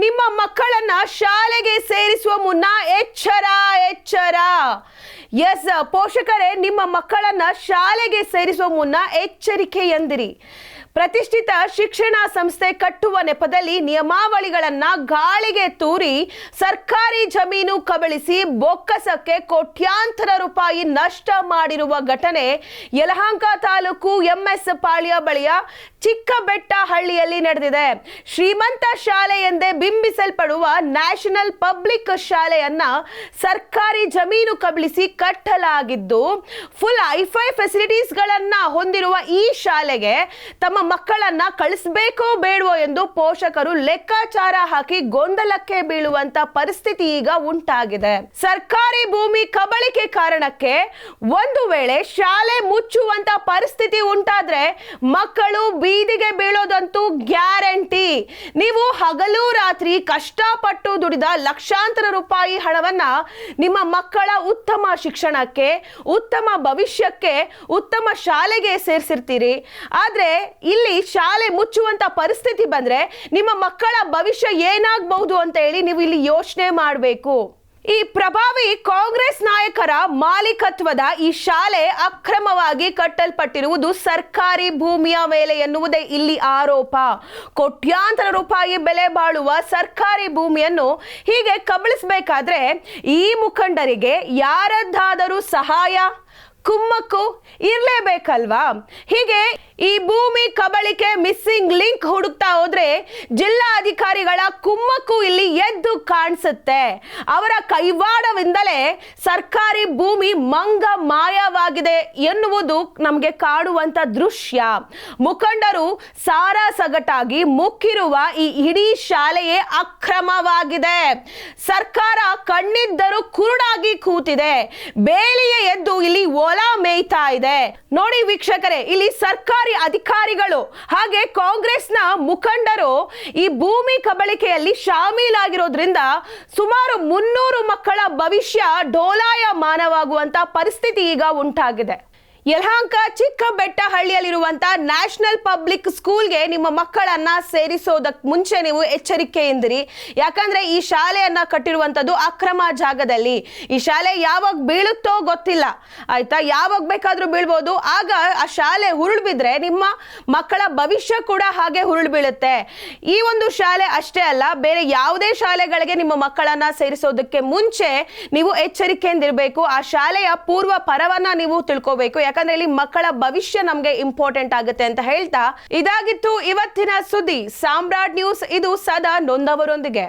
ನಿಮ್ಮ ಮಕ್ಕಳನ್ನ ಶಾಲೆಗೆ ಸೇರಿಸುವ ಮುನ್ನ ಎಚ್ಚರ ಎಚ್ಚರ. ಎಸ್ ಪೋಷಕರೇ, ನಿಮ್ಮ ಮಕ್ಕಳನ್ನ ಶಾಲೆಗೆ ಸೇರಿಸುವ ಮುನ್ನ ಎಚ್ಚರಿಕೆ ಎಂದಿರಿ. ಪ್ರತಿಷ್ಠಿತ ಶಿಕ್ಷಣ ಸಂಸ್ಥೆ ಕಟ್ಟುವ ನೆಪದಲ್ಲಿ ನಿಯಮಾವಳಿಗಳನ್ನ ಗಾಳಿಗೆ ತೂರಿ ಸರ್ಕಾರಿ ಜಮೀನು ಕಬಳಿಸಿ ಬೊಕ್ಕಸಕ್ಕೆ ಕೋಟ್ಯಾಂತರ ರೂಪಾಯಿ ನಷ್ಟ ಮಾಡಿರುವ ಘಟನೆ ಯಲಹಂಕ ತಾಲೂಕು ಎಂಎಸ್ ಪಾಳ್ಯ ಬಳಿಯ ಚಿಕ್ಕಬೆಟ್ಟಹಳ್ಳಿಯಲ್ಲಿ ನಡೆದಿದೆ. ಶ್ರೀಮಂತ ಶಾಲೆ ಎಂದೇ ಬಿಂಬಿಸಲ್ಪಡುವ ನ್ಯಾಷನಲ್ ಪಬ್ಲಿಕ್ ಶಾಲೆಯನ್ನ ಸರ್ಕಾರಿ ಜಮೀನು ಕಬಳಿಸಿ ಕಟ್ಟಲಾಗಿದ್ದು, ಫುಲ್ ಹೈಫೈ ಫೆಸಿಲಿಟೀಸ್ ಗಳನ್ನ ಹೊಂದಿರುವ ಈ ಶಾಲೆಗೆ ತಮ್ಮ ಮಕ್ಕಳನ್ನ ಕಳಿಸಬೇಕೋ ಬೇಡವೋ ಎಂದು ಪೋಷಕರು ಲೆಕ್ಕಾಚಾರ ಹಾಕಿ ಗೊಂದಲಕ್ಕೆ ಬೀಳುವಂತ ಪರಿಸ್ಥಿತಿ ಈಗ ಉಂಟಾಗಿದೆ. ಸರ್ಕಾರಿ ಭೂಮಿ ಕಬಳಿಕೆ ಕಾರಣಕ್ಕೆ ಒಂದು ವೇಳೆ ಶಾಲೆ ಮುಚ್ಚುವಂತ ಪರಿಸ್ಥಿತಿ ಉಂಟಾದ್ರೆ ಮಕ್ಕಳು ಬೀದಿಗೆ ಬೀಳೋದಂತೂ ಗ್ಯಾರಂಟಿ. ನೀವು ಹಗಲು ರಾತ್ರಿ ಕಷ್ಟಪಟ್ಟು ದುಡಿದ ಲಕ್ಷಾಂತರ ರೂಪಾಯಿ ಹಣವನ್ನ ನಿಮ್ಮ ಮಕ್ಕಳ ಉತ್ತಮ ಶಿಕ್ಷಣಕ್ಕೆ, ಉತ್ತಮ ಭವಿಷ್ಯಕ್ಕೆ, ಉತ್ತಮ ಶಾಲೆಗೆ ಸೇರಿಸಿರ್ತೀರಿ. ಆದ್ರೆ ಇಲ್ಲಿ ಶಾಲೆ ಮುಚ್ಚುವಂತ ಪರಿಸ್ಥಿತಿ ಬಂದ್ರೆ ನಿಮ್ಮ ಮಕ್ಕಳ ಭವಿಷ್ಯ ಏನಾಗಬಹುದು ಅಂತ ಹೇಳಿ ನೀವು ಇಲ್ಲಿ ಯೋಚನೆ ಮಾಡಬೇಕು. ಈ ಪ್ರಭಾವಿ ಕಾಂಗ್ರೆಸ್ ನಾಯಕರ ಮಾಲೀಕತ್ವದ ಈ ಶಾಲೆ ಅಕ್ರಮವಾಗಿ ಕಟ್ಟಲ್ಪಟ್ಟಿರುವುದು ಸರ್ಕಾರಿ ಭೂಮಿಯ ಮೇಲೆ ಎನ್ನುವುದೇ ಇಲ್ಲಿ ಆರೋಪ. ಕೋಟ್ಯಾಂತರ ರೂಪಾಯಿ ಬೆಲೆ ಬಾಳುವ ಸರ್ಕಾರಿ ಭೂಮಿಯನ್ನು ಹೀಗೆ ಕಬಳಿಸಬೇಕಾದ್ರೆ ಈ ಮುಖಂಡರಿಗೆ ಯಾರದ್ದಾದರೂ ಸಹಾಯ ಕುಮ್ಮಕ್ಕು ಇರಲೇಬೇಕಲ್ವಾ? ಹೀಗೆ ಈ ಭೂಮಿ ಕಬಳಿಕೆ ಮಿಸ್ಸಿಂಗ್ ಲಿಂಕ್ ಹುಡುಕ್ತಾ ಹೋದ್ರೆ ಜಿಲ್ಲಾ ಅಧಿಕಾರಿಗಳ ಕುಮ್ಮಕ್ಕು ಇಲ್ಲಿ ಎದ್ದು ಕಾಣಿಸುತ್ತೆ. ಅವರ ಕೈವಾಡವಿಂದಲೇ ಸರ್ಕಾರಿ ಭೂಮಿ ಮಂಗ ಮಾಯವಾಗಿದೆ ಎನ್ನುವುದು ನಮಗೆ ಕಾಡುವಂತ ದೃಶ್ಯ. ಮುಖಂಡರು ಸಾರಾಸಗಟಾಗಿ ಮುಕ್ಕಿರುವ ಈ ಇಡೀ ಶಾಲೆಯೇ ಅಕ್ರಮವಾಗಿದೆ. ಸರ್ಕಾರ ಕಣ್ಣಿದ್ದರೂ ಕುರುಡಾಗಿ ಕೂತಿದೆ. ಬೇಲಿಯೇ ಎದ್ದು ಇಲ್ಲಿ ಓಲ ಮೇಯ್ತಾ ಇದೆ. ನೋಡಿ ವೀಕ್ಷಕರೇ, ಇಲ್ಲಿ ಸರ್ಕಾರಿ ಅಧಿಕಾರಿಗಳು ಹಾಗೆ ಕಾಂಗ್ರೆಸ್ನ ಮುಖಂಡರು ಈ ಭೂಮಿ ಕಬಳಿಕೆಯಲ್ಲಿ ಶಾಮೀಲಾಗಿರೋದ್ರಿಂದ ಸುಮಾರು 300 ಮಕ್ಕಳ ಭವಿಷ್ಯ ಡೋಲಾಯಮಾನವಾಗುವಂತ ಪರಿಸ್ಥಿತಿ ಈಗ ಉಂಟಾಗಿದೆ. ಯಲಹಂಕ ಚಿಕ್ಕಬೆಟ್ಟಹಳ್ಳಿಯಲ್ಲಿರುವಂತಹ ನ್ಯಾಷನಲ್ ಪಬ್ಲಿಕ್ ಸ್ಕೂಲ್ಗೆ ನಿಮ್ಮ ಮಕ್ಕಳನ್ನ ಸೇರಿಸೋದಕ್ಕೆ ಮುಂಚೆ ನೀವು ಎಚ್ಚರಿಕೆಯಿಂದಿರಿ. ಯಾಕಂದ್ರೆ ಈ ಶಾಲೆಯನ್ನ ಕಟ್ಟಿರುವಂತದ್ದು ಅಕ್ರಮ ಜಾಗದಲ್ಲಿ. ಈ ಶಾಲೆ ಯಾವಾಗ ಬೀಳುತ್ತೋ ಗೊತ್ತಿಲ್ಲ, ಆಯ್ತಾ? ಯಾವಾಗ ಬೇಕಾದ್ರೂ ಬೀಳ್ಬೋದು. ಆಗ ಆ ಶಾಲೆ ಉರುಳು ಬಿದ್ರೆ ನಿಮ್ಮ ಮಕ್ಕಳ ಭವಿಷ್ಯ ಕೂಡ ಹಾಗೆ ಉರುಳು ಬೀಳುತ್ತೆ. ಈ ಒಂದು ಶಾಲೆ ಅಷ್ಟೇ ಅಲ್ಲ, ಬೇರೆ ಯಾವುದೇ ಶಾಲೆಗಳಿಗೆ ನಿಮ್ಮ ಮಕ್ಕಳನ್ನ ಸೇರಿಸೋದಕ್ಕೆ ಮುಂಚೆ ನೀವು ಎಚ್ಚರಿಕೆಯಿಂದಿರಬೇಕು. ಆ ಶಾಲೆಯ ಪೂರ್ವ ಪರವನ್ನ ನೀವು ತಿಳ್ಕೋಬೇಕು. ಯಾಕಂದ್ರೆ ಇಲ್ಲಿ ಮಕ್ಕಳ ಭವಿಷ್ಯ ನಮ್ಗೆ ಇಂಪಾರ್ಟೆಂಟ್ ಆಗುತ್ತೆ ಅಂತ ಹೇಳ್ತಾ, ಇದಾಗಿತ್ತು ಇವತ್ತಿನ ಸುದ್ದಿ. ಸಾಮ್ರಾಟ್ ನ್ಯೂಸ್, ಇದು ಸದಾ ನೊಂದವರೊಂದಿಗೆ.